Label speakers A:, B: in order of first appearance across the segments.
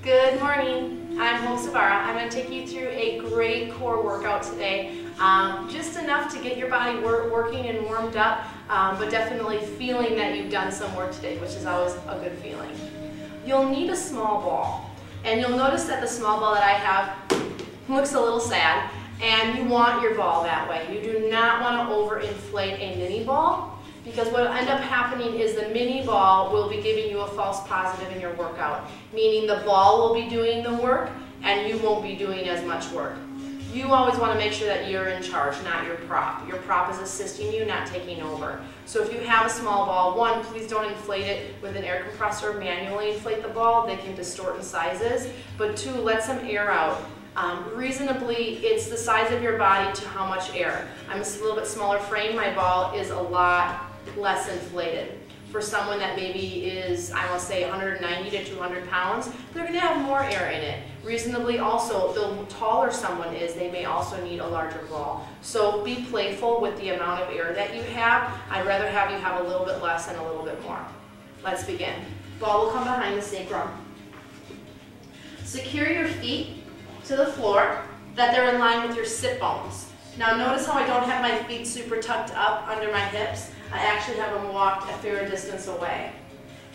A: Good morning. I'm Zvara. I'm going to take you through a great core workout today. Just enough to get your body working and warmed up, but definitely feeling that you've done some work today, which is always a good feeling. You'll need a small ball, and you'll notice that the small ball that I have looks a little sad, and you want your ball that way. You do not want to overinflate a mini ball, because what will end up happening is the mini ball will be giving you a false positive in your workout, meaning the ball will be doing the work and you won't be doing as much work. You always want to make sure that you're in charge, not your prop. Your prop is assisting you, not taking over. So if you have a small ball, one, please don't inflate it with an air compressor. Manually inflate the ball. They can distort in sizes. But two, let some air out. Reasonably, it's the size of your body to how much air. I'm a little bit smaller frame. My ball is a lot less inflated. For someone that maybe is, I will say, 190 to 200 pounds, they're going to have more air in it. Reasonably also, the taller someone is, they may also need a larger ball. So be playful with the amount of air that you have. I'd rather have you have a little bit less and a little bit more. Let's begin. Ball will come behind the sacrum. Secure your feet to the floor, that they're in line with your sit bones. Now notice how I don't have my feet super tucked up under my hips. I actually have them walked a fair distance away.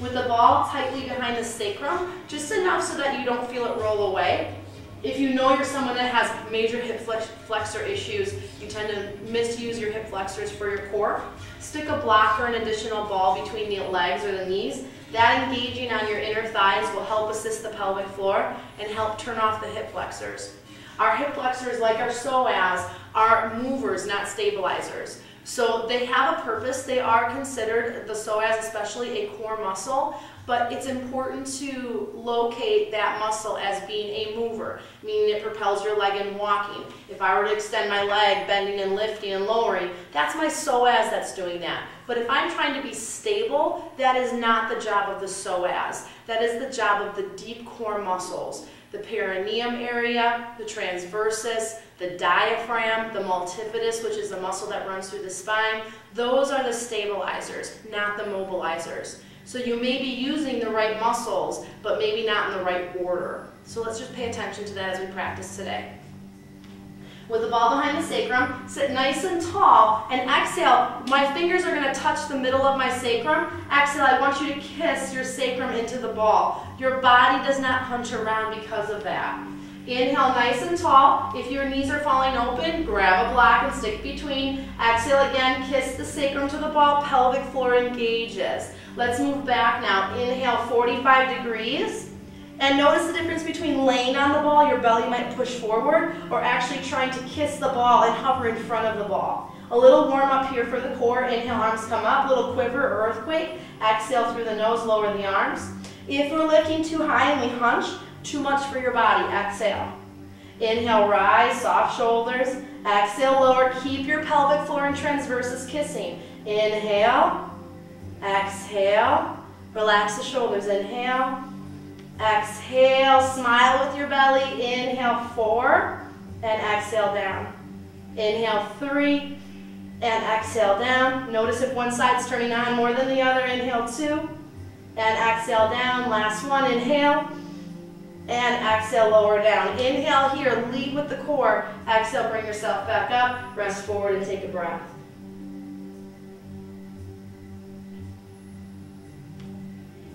A: With the ball tightly behind the sacrum, just enough so that you don't feel it roll away. If you know you're someone that has major hip flexor issues, you tend to misuse your hip flexors for your core, stick a block or an additional ball between the legs or the knees. That engaging on your inner thighs will help assist the pelvic floor and help turn off the hip flexors. Our hip flexors, like our psoas, are movers, not stabilizers. So they have a purpose. They are considered, the psoas especially, a core muscle, but it's important to locate that muscle as being a mover, meaning it propels your leg in walking. If I were to extend my leg, bending and lifting and lowering, that's my psoas that's doing that. But if I'm trying to be stable, that is not the job of the psoas. That is the job of the deep core muscles. The perineum area, the transversus, the diaphragm, the multifidus, which is the muscle that runs through the spine. Those are the stabilizers, not the mobilizers. So you may be using the right muscles, but maybe not in the right order. So let's just pay attention to that as we practice today. With the ball behind the sacrum, sit nice and tall, and exhale. My fingers are going to touch the middle of my sacrum. Exhale, I want you to kiss your sacrum into the ball. Your body does not hunch around because of that. Inhale nice and tall. If your knees are falling open, grab a block and stick between. Exhale again, kiss the sacrum to the ball, pelvic floor engages. Let's move back now. Inhale 45 degrees. And notice the difference between laying on the ball, your belly might push forward, or actually trying to kiss the ball and hover in front of the ball. A little warm up here for the core. Inhale, arms come up, little quiver or earthquake. Exhale through the nose, lower the arms. If we're lifting too high and we hunch, too much for your body. Exhale. Inhale, rise, soft shoulders. Exhale, lower. Keep your pelvic floor and transversus kissing. Inhale, exhale. Relax the shoulders. Inhale. Exhale, smile with your belly. Inhale, 4, and exhale down. Inhale, 3, and exhale down. Notice if one side's turning on more than the other. Inhale, 2, and exhale down. Last one, inhale, and exhale, lower down. Inhale here, lead with the core. Exhale, bring yourself back up, rest forward, and take a breath.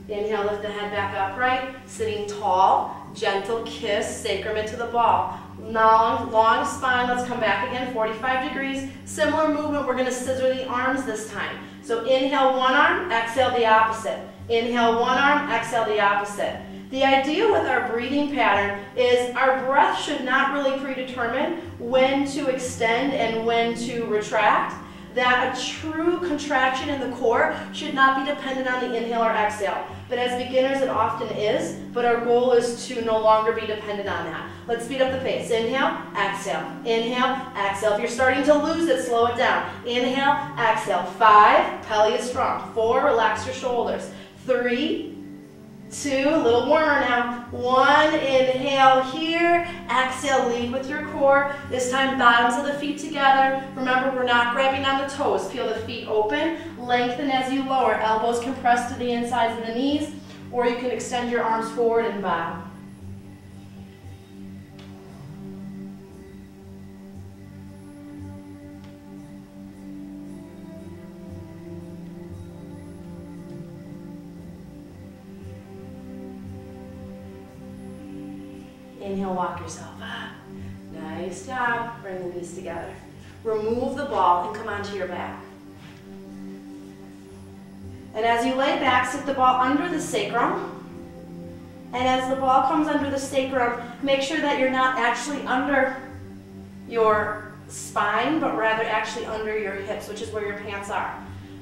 A: Inhale, lift the head back upright, sitting tall, gentle kiss, sacrum into the ball. Long spine, let's come back again, 45 degrees. Similar movement, we're going to scissor the arms this time. So inhale one arm, exhale the opposite. Inhale one arm, exhale the opposite. The idea with our breathing pattern is our breath should not really predetermine when to extend and when to retract. That a true contraction in the core should not be dependent on the inhale or exhale. But as beginners, it often is, but our goal is to no longer be dependent on that. Let's speed up the pace. Inhale, exhale. Inhale, exhale. If you're starting to lose it, slow it down. Inhale, exhale. 5, belly is strong. 4, relax your shoulders. 3, 2, a little warmer now. 1, inhale here. Exhale, lead with your core. This time, bottoms of the feet together. Remember, we're not grabbing on the toes. Peel the feet open. Lengthen as you lower. Elbows compressed to the insides of the knees. Or you can extend your arms forward and bow. Inhale, walk yourself up. Nice job. Bring the knees together. Remove the ball and come onto your back. And as you lay back, sit the ball under the sacrum. And as the ball comes under the sacrum, make sure that you're not actually under your spine, but rather actually under your hips, which is where your pants are.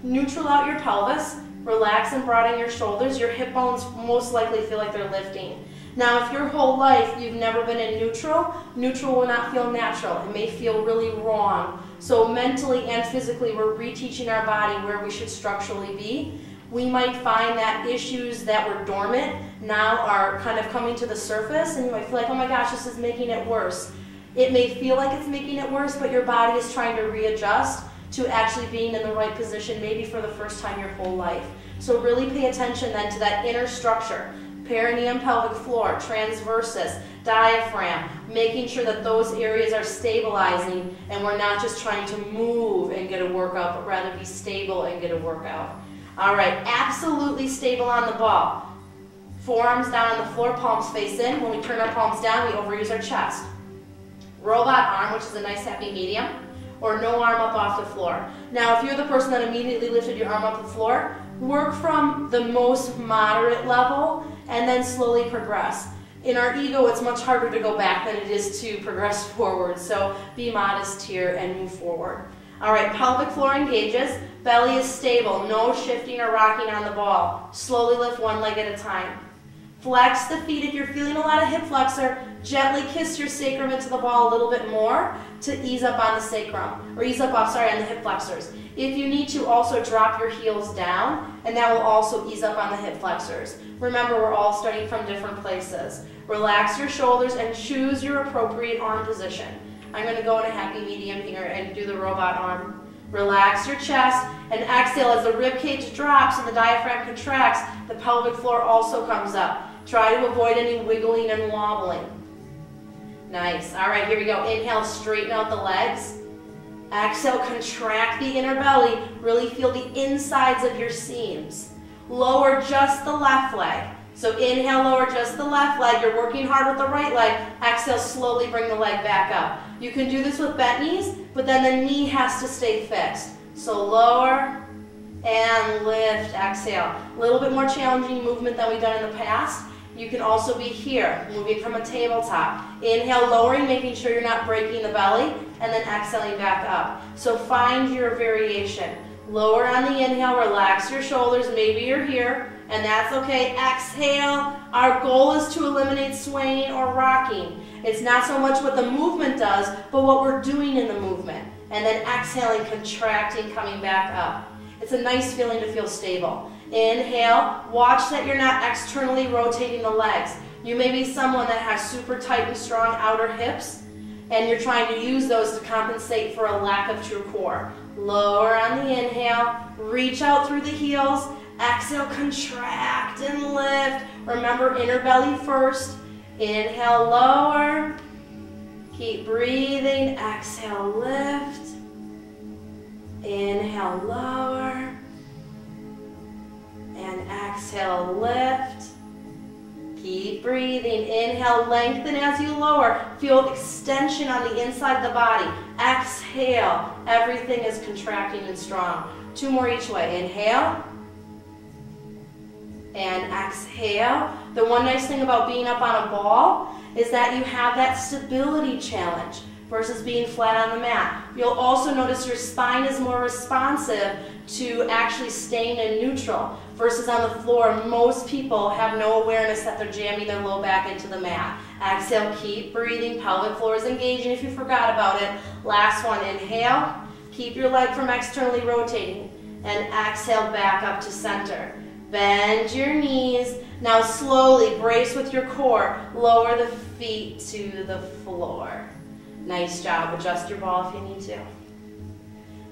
A: Neutral out your pelvis. Relax and broaden your shoulders. Your hip bones most likely feel like they're lifting. Now, if your whole life you've never been in neutral, neutral will not feel natural. It may feel really wrong. So mentally and physically, we're reteaching our body where we should structurally be. We might find that issues that were dormant now are kind of coming to the surface, and you might feel like, oh my gosh, this is making it worse. It may feel like it's making it worse, but your body is trying to readjust to actually being in the right position, maybe for the first time your whole life. So really pay attention then to that inner structure. Perineum, pelvic floor, transversus, diaphragm, making sure that those areas are stabilizing and we're not just trying to move and get a workout, but rather be stable and get a workout. All right, absolutely stable on the ball. Forearms down on the floor, palms face in. When we turn our palms down, we overuse our chest. Robot arm, which is a nice happy medium, or no arm up off the floor. Now, if you're the person that immediately lifted your arm off the floor, work from the most moderate level and then slowly progress. In our ego, it's much harder to go back than it is to progress forward, so be modest here and move forward. All right, pelvic floor engages, belly is stable, no shifting or rocking on the ball. Slowly lift one leg at a time. Flex the feet. If you're feeling a lot of hip flexor, gently kiss your sacrum into the ball a little bit more to ease up on the sacrum, or ease up, on the hip flexors. If you need to, also drop your heels down, and that will also ease up on the hip flexors. Remember, we're all starting from different places. Relax your shoulders and choose your appropriate arm position. I'm going to go in a happy medium here and do the robot arm. Relax your chest and exhale as the rib cage drops and the diaphragm contracts. The pelvic floor also comes up. Try to avoid any wiggling and wobbling. Nice. All right, here we go. Inhale, straighten out the legs. Exhale, contract the inner belly. Really feel the insides of your seams. Lower just the left leg. So inhale, lower just the left leg. You're working hard with the right leg. Exhale, slowly bring the leg back up. You can do this with bent knees, but then the knee has to stay fixed. So lower and lift, exhale. A little bit more challenging movement than we've done in the past. You can also be here, moving from a tabletop. Inhale, lowering, making sure you're not breaking the belly, and then exhaling back up. So find your variation. Lower on the inhale, relax your shoulders, maybe you're here, and that's okay. Exhale. Our goal is to eliminate swaying or rocking. It's not so much what the movement does, but what we're doing in the movement. And then exhaling, contracting, coming back up. It's a nice feeling to feel stable. Inhale, watch that you're not externally rotating the legs. You may be someone that has super tight and strong outer hips, and you're trying to use those to compensate for a lack of true core. Lower on the inhale, reach out through the heels, exhale, contract and lift. Remember, inner belly first. Inhale, lower. Keep breathing. Exhale, lift. Inhale, lower. And exhale, lift. Keep breathing. Inhale, lengthen as you lower. Feel extension on the inside of the body. Exhale. Everything is contracting and strong. Two more each way. Inhale. And exhale. The one nice thing about being up on a ball is that you have that stability challenge versus being flat on the mat. You'll also notice your spine is more responsive to actually staying in neutral versus on the floor. Most people have no awareness that they're jamming their low back into the mat. Exhale, keep breathing. Pelvic floor is engaging if you forgot about it. Last one, inhale. Keep your leg from externally rotating. And exhale, back up to center. Bend your knees. Now slowly brace with your core. Lower the feet to the floor. Nice job. Adjust your ball if you need to.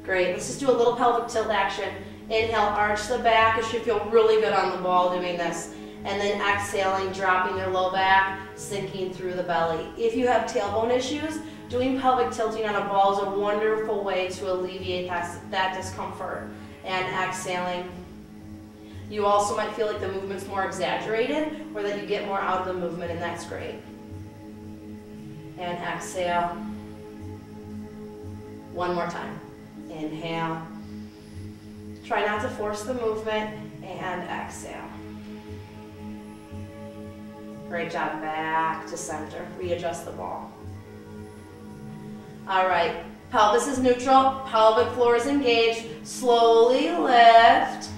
A: Great. Let's just do a little pelvic tilt action. Inhale, arch the back. It should feel really good on the ball doing this. And then exhaling, dropping your low back, sinking through the belly. If you have tailbone issues, doing pelvic tilting on a ball is a wonderful way to alleviate that discomfort. And exhaling. You also might feel like the movement's more exaggerated or that you get more out of the movement, and that's great. and exhale. One more time. Inhale. Try not to force the movement, and exhale. Great job. Back to center. Readjust the ball. All right. Pelvis is neutral. Pelvic floor is engaged. Slowly lift.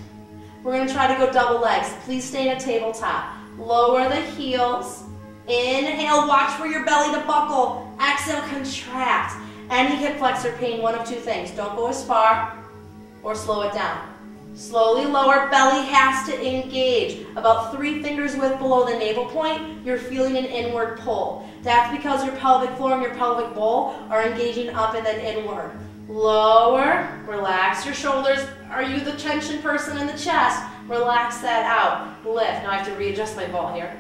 A: We're going to try to go double legs. Please stay in a tabletop. Lower the heels. Inhale. Watch for your belly to buckle. Exhale. Contract. Any hip flexor pain, one of two things. Don't go as far or slow it down. Slowly lower, belly has to engage. About 3 fingers width below the navel point, you're feeling an inward pull. That's because your pelvic floor and your pelvic bowl are engaging up and then inward. Lower, relax your shoulders. Are you the tension person in the chest? Relax that out. Lift. Now I have to readjust my ball here.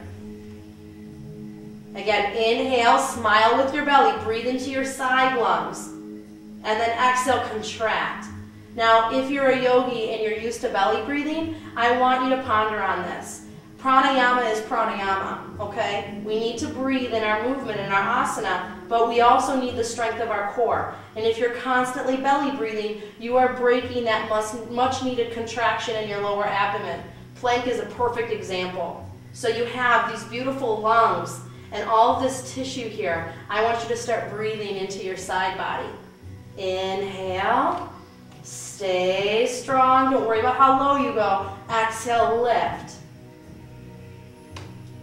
A: Again, inhale, smile with your belly. Breathe into your side lungs. And then exhale, contract. Now, if you're a yogi and you're used to belly breathing, I want you to ponder on this. Pranayama is pranayama, okay? We need to breathe in our movement, in our asana, but we also need the strength of our core. And if you're constantly belly breathing, you are breaking that much needed contraction in your lower abdomen. Plank is a perfect example. So you have these beautiful lungs and all of this tissue here. I want you to start breathing into your side body. Inhale. Stay strong. Don't worry about how low you go. Exhale, lift.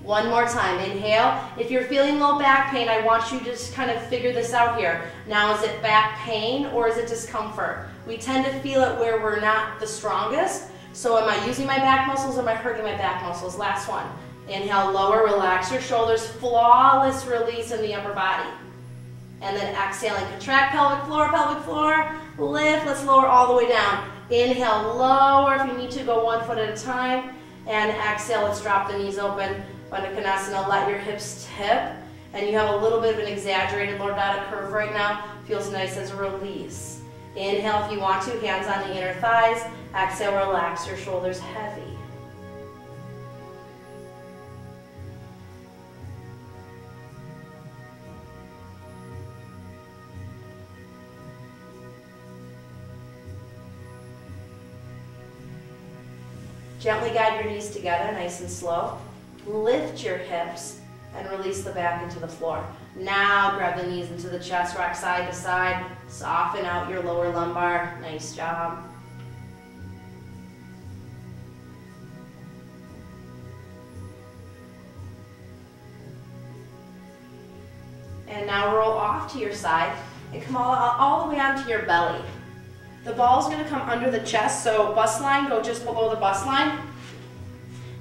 A: One more time. Inhale. If you're feeling low back pain, I want you to just kind of figure this out here. Now, is it back pain or is it discomfort? We tend to feel it where we're not the strongest. So am I using my back muscles or am I hurting my back muscles? Last one. Inhale, lower, relax your shoulders. Flawless release in the upper body. And then exhaling, contract pelvic floor, lift. Let's lower all the way down. Inhale, lower. If you need to, go 1 foot at a time. And exhale, let's drop the knees open. Bandha Konasana, let your hips tip. And you have a little bit of an exaggerated lordata curve right now. Feels nice as a release. Inhale if you want to, hands on the inner thighs. Exhale, relax your shoulders heavy. Gently guide your knees together, nice and slow. Lift your hips and release the back into the floor. Now grab the knees into the chest, rock side to side. Soften out your lower lumbar. Nice job. And now roll off to your side and come all the way onto your belly. The ball is going to come under the chest, so bust line, go just below the bust line.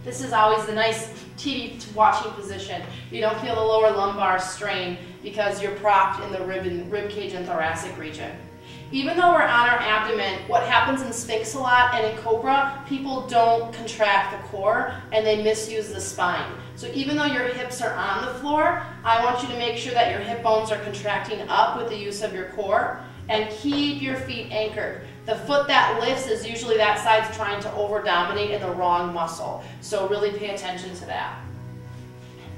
A: This is always the nice TV watching position. You don't feel the lower lumbar strain because you're propped in the rib cage and thoracic region. Even though we're on our abdomen, what happens in Sphinx a lot and in Cobra, people don't contract the core and they misuse the spine. So even though your hips are on the floor, I want you to make sure that your hip bones are contracting up with the use of your core. And keep your feet anchored. The foot that lifts is usually that side's trying to over-dominate in the wrong muscle. So really pay attention to that.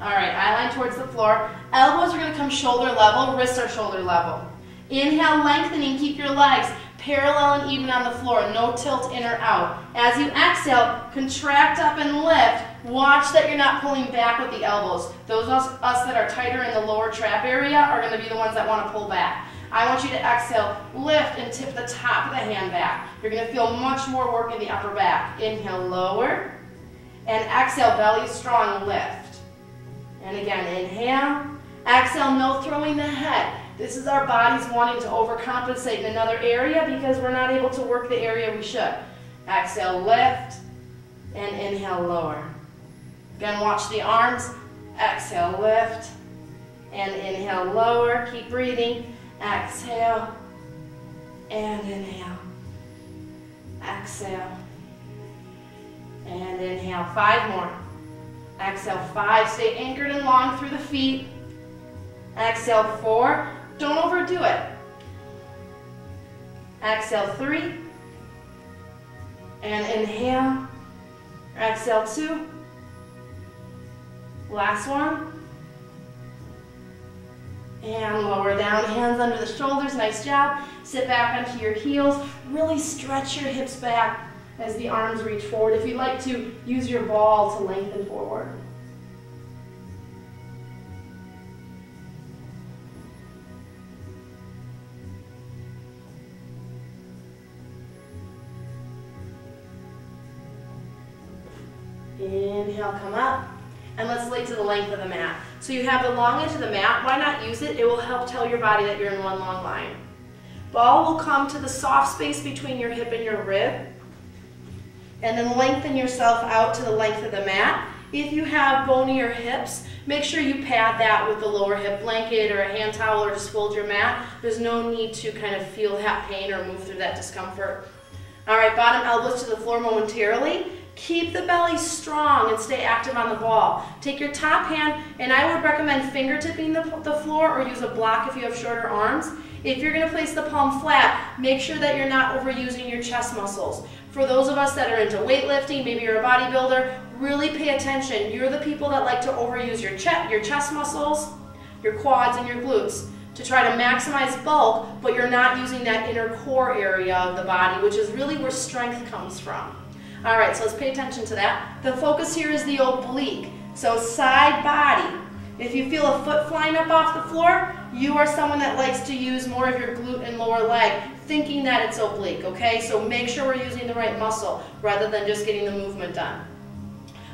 A: All right, eye line towards the floor. Elbows are going to come shoulder level, wrists are shoulder level. Inhale, lengthening, keep your legs parallel and even on the floor. No tilt in or out. As you exhale, contract up and lift. Watch that you're not pulling back with the elbows. Those of us that are tighter in the lower trap area are going to be the ones that want to pull back. I want you to exhale, lift, and tip the top of the hand back. You're going to feel much more work in the upper back. Inhale, lower, and exhale, belly strong, lift. And again, inhale, exhale, no throwing the head. This is our bodies wanting to overcompensate in another area because we're not able to work the area we should. Exhale, lift, and inhale, lower. Again, watch the arms. Exhale, lift, and inhale, lower. Keep breathing. Exhale, and inhale. Exhale, and inhale. 5 more. Exhale, 5. Stay anchored and long through the feet. Exhale, 4. Don't overdo it. Exhale, 3. And inhale. Exhale, 2. Last one. And lower down, hands under the shoulders, nice job. Sit back onto your heels. Really stretch your hips back as the arms reach forward. If you'd like to, use your ball to lengthen forward. Inhale, come up. And let's lay to the length of the mat. So you have the long edge of the mat. Why not use it? It will help tell your body that you're in one long line. Ball will come to the soft space between your hip and your rib. And then lengthen yourself out to the length of the mat. If you have bonier hips, make sure you pad that with the lower hip blanket or a hand towel, or just fold your mat. There's no need to kind of feel that pain or move through that discomfort. All right, bottom elbows to the floor momentarily. Keep the belly strong and stay active on the ball. Take your top hand, and I would recommend fingertipping the floor, or use a block if you have shorter arms. If you're going to place the palm flat, make sure that you're not overusing your chest muscles. For those of us that are into weightlifting, maybe you're a bodybuilder, really pay attention. You're the people that like to overuse your chest muscles, your quads, and your glutes to try to maximize bulk, but you're not using that inner core area of the body, which is really where strength comes from. All right, so let's pay attention to that. The focus here is the oblique. So side body. If you feel a foot flying up off the floor, you are someone that likes to use more of your glute and lower leg, thinking that it's oblique, okay? So make sure we're using the right muscle rather than just getting the movement done.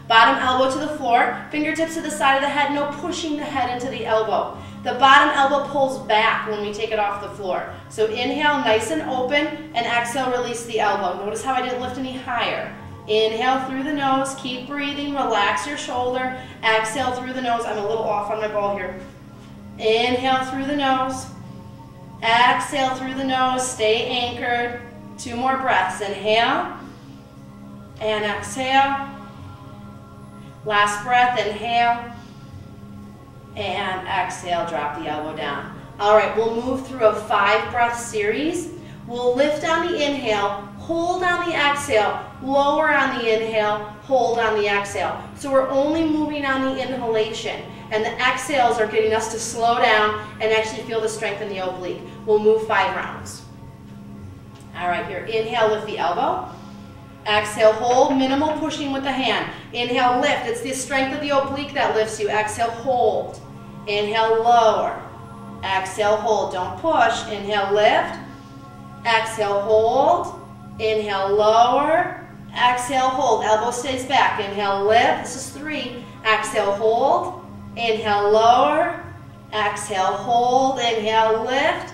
A: Bottom elbow to the floor, fingertips to the side of the head, no pushing the head into the elbow. The bottom elbow pulls back when we take it off the floor. So inhale, nice and open, and exhale, release the elbow. Notice how I didn't lift any higher. Inhale through the nose, keep breathing, relax your shoulder. Exhale through the nose. I'm a little off on my ball here. Inhale through the nose. Exhale through the nose, stay anchored. 2 more breaths. Inhale and exhale. Last breath, inhale and exhale, drop the elbow down. All right, we'll move through a 5-breath series. We'll lift on the inhale, hold on the exhale, lower on the inhale, hold on the exhale. So we're only moving on the inhalation, and the exhales are getting us to slow down and actually feel the strength in the oblique. We'll move 5 rounds. All right, here, inhale, lift the elbow. Exhale, hold, minimal pushing with the hand. Inhale, lift. It's the strength of the oblique that lifts you. Exhale, hold. Inhale, lower. Exhale, hold. Don't push. Inhale, lift. Exhale, hold. Inhale, lower. Exhale, hold. Elbow stays back. Inhale, lift. This is 3. Exhale, hold. Inhale, lower. Exhale, hold. Inhale, lift.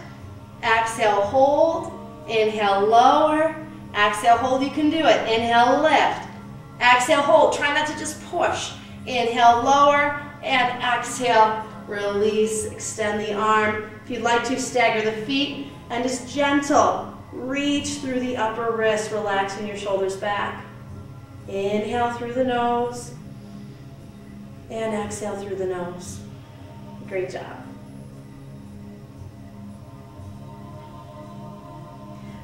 A: Exhale, hold. Inhale, lower. Exhale, hold. You can do it. Inhale, lift. Exhale, hold. Try not to just push. Inhale, lower. And exhale, release. Extend the arm. If you'd like to, stagger the feet. And just gentle. Reach through the upper wrist, relaxing your shoulders back. Inhale through the nose. And exhale through the nose. Great job.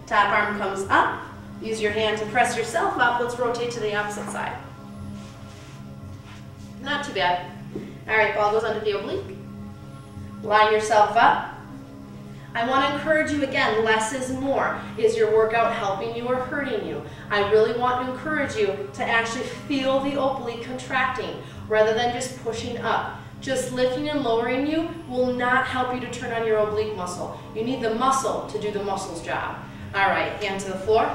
A: Top arm comes up. Use your hand to press yourself up. Let's rotate to the opposite side. Not too bad. All right, ball goes under the oblique. Line yourself up. I want to encourage you again, less is more. Is your workout helping you or hurting you? I really want to encourage you to actually feel the oblique contracting rather than just pushing up. Just lifting and lowering you will not help you to turn on your oblique muscle. You need the muscle to do the muscle's job. All right, hand to the floor.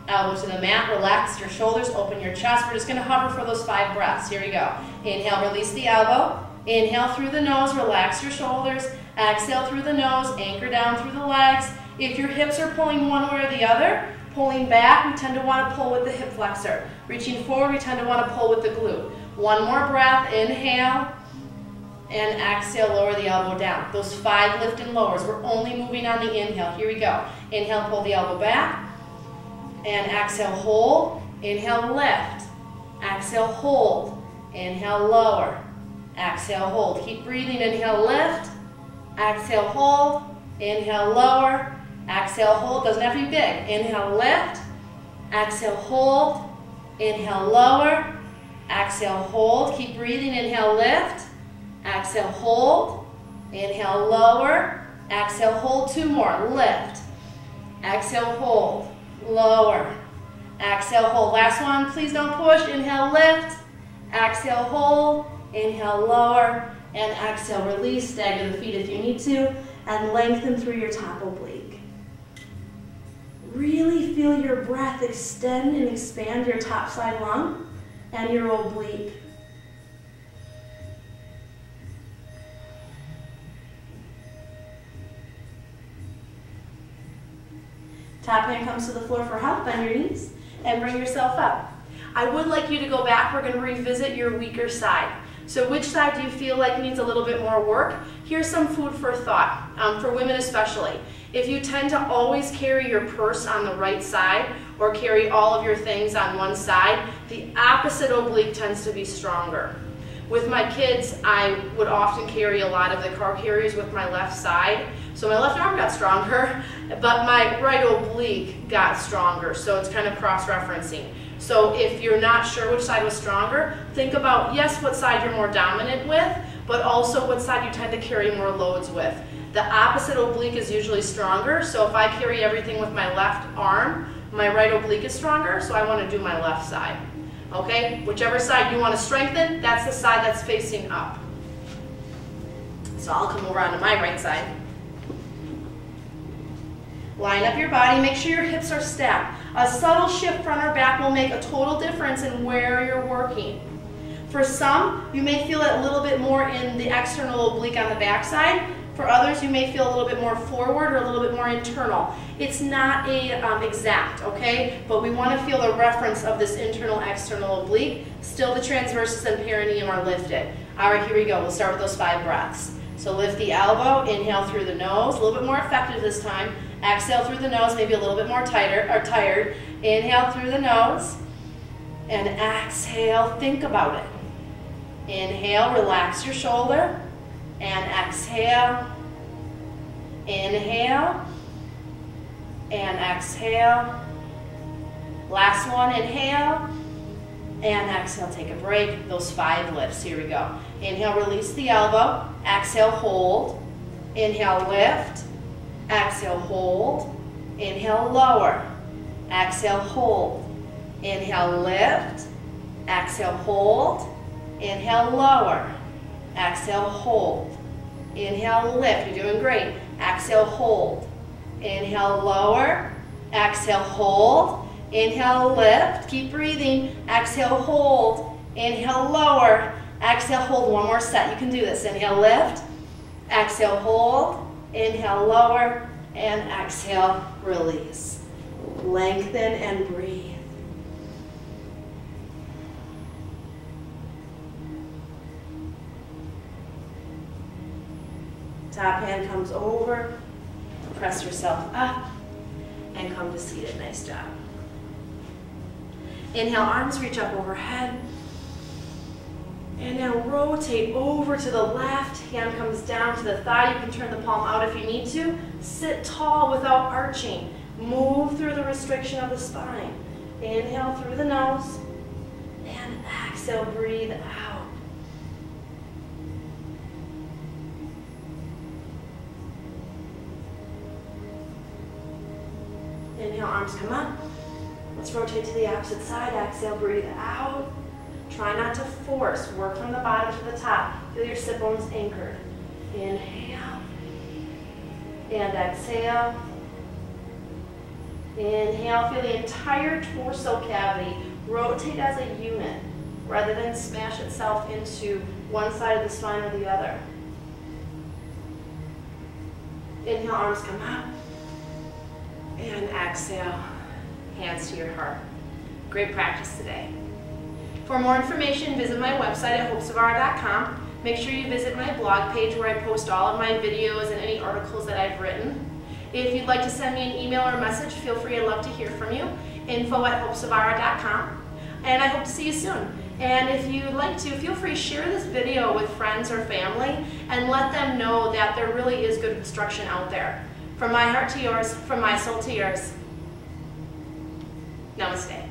A: Elbow to the mat, relax your shoulders, open your chest. We're just going to hover for those 5 breaths. Here we go. Inhale, release the elbow. Inhale through the nose, relax your shoulders. Exhale through the nose, anchor down through the legs. If your hips are pulling one way or the other, pulling back, we tend to want to pull with the hip flexor. Reaching forward, we tend to want to pull with the glute. 1 more breath, inhale, and exhale, lower the elbow down. Those 5 lift and lowers. We're only moving on the inhale. Here we go. Inhale, pull the elbow back. And exhale, hold. Inhale, lift. Exhale, hold. Inhale, lower. Exhale, hold. Keep breathing. Inhale, lift. Exhale, hold. Inhale, lower. Exhale, hold. Doesn't have to be big. Inhale, lift. Exhale, hold. Inhale, lower. Exhale, hold. Keep breathing. Inhale, lift. Exhale, hold. Inhale, lower. Exhale, hold 2 more. Lift. Exhale, hold. Lower. Exhale, hold. Last one. Please don't push. Inhale, lift. Exhale, hold. Inhale, lower. And exhale, release. Stagger the feet if you need to. And lengthen through your top oblique. Really feel your breath extend and expand your top side lung and your oblique. Top hand comes to the floor for help. Bend your knees and bring yourself up. I would like you to go back. We're going to revisit your weaker side. So which side do you feel like needs a little bit more work? Here's some food for thought, for women especially. If you tend to always carry your purse on the right side or carry all of your things on one side, the opposite oblique tends to be stronger. With my kids, I would often carry a lot of the car carriers with my left side. So my left arm got stronger, but my right oblique got stronger. So it's kind of cross-referencing. So if you're not sure which side was stronger, think about, yes, what side you're more dominant with, but also what side you tend to carry more loads with. The opposite oblique is usually stronger, so if I carry everything with my left arm, my right oblique is stronger, so I want to do my left side. Okay? Whichever side you want to strengthen, that's the side that's facing up. So I'll come over onto my right side. Line up your body, make sure your hips are stacked. A subtle shift front or back will make a total difference in where you're working. For some, you may feel it a little bit more in the external oblique on the back side. For others, you may feel a little bit more forward or a little bit more internal. It's not exact, okay? But we want to feel the reference of this internal-external oblique. Still, the transversus and perineum are lifted. All right, here we go. We'll start with those 5 breaths. So lift the elbow, inhale through the nose, a little bit more effective this time. Exhale through the nose, maybe a little bit more tired. Inhale through the nose, and exhale, think about it. Inhale, relax your shoulder, and exhale. Inhale, and exhale. Last one, inhale, and exhale, take a break. Those 5 lifts, here we go. Inhale, release the elbow. Exhale, hold. Inhale, lift. Exhale, hold. Inhale, lower. Exhale, hold. Inhale, lift. Exhale, hold. Inhale, lower. Exhale, hold. Inhale, lift. You're doing great. Exhale, hold. Inhale, lower. Exhale, hold. Inhale, lift. Keep breathing. Exhale, hold. Inhale, lower. Exhale, hold. One more set. You can do this. Inhale, lift. Exhale, hold. Inhale, lower. And exhale, release. Lengthen and breathe. Top hand comes over, press yourself up, and come to seated. Nice job. Inhale, arms reach up overhead. And now rotate over to the left. Hand comes down to the thigh. You can turn the palm out if you need to. Sit tall without arching. Move through the restriction of the spine. Inhale through the nose. And exhale, breathe out. Inhale, arms come up. Let's rotate to the opposite side. Exhale, breathe out. Try not to force. Work from the bottom to the top. Feel your sit bones anchored. Inhale. And exhale. Inhale. Feel the entire torso cavity rotate as a unit rather than smash itself into one side of the spine or the other. Inhale, arms come up. And exhale, hands to your heart. Great practice today. For more information, visit my website at hopesofara.com. Make sure you visit my blog page where I post all of my videos and any articles that I've written. If you'd like to send me an email or a message, feel free. I'd love to hear from you. info@hopesofara.com. And I hope to see you soon. And if you'd like to, feel free to share this video with friends or family and let them know that there really is good instruction out there. From my heart to yours, from my soul to yours. Namaste.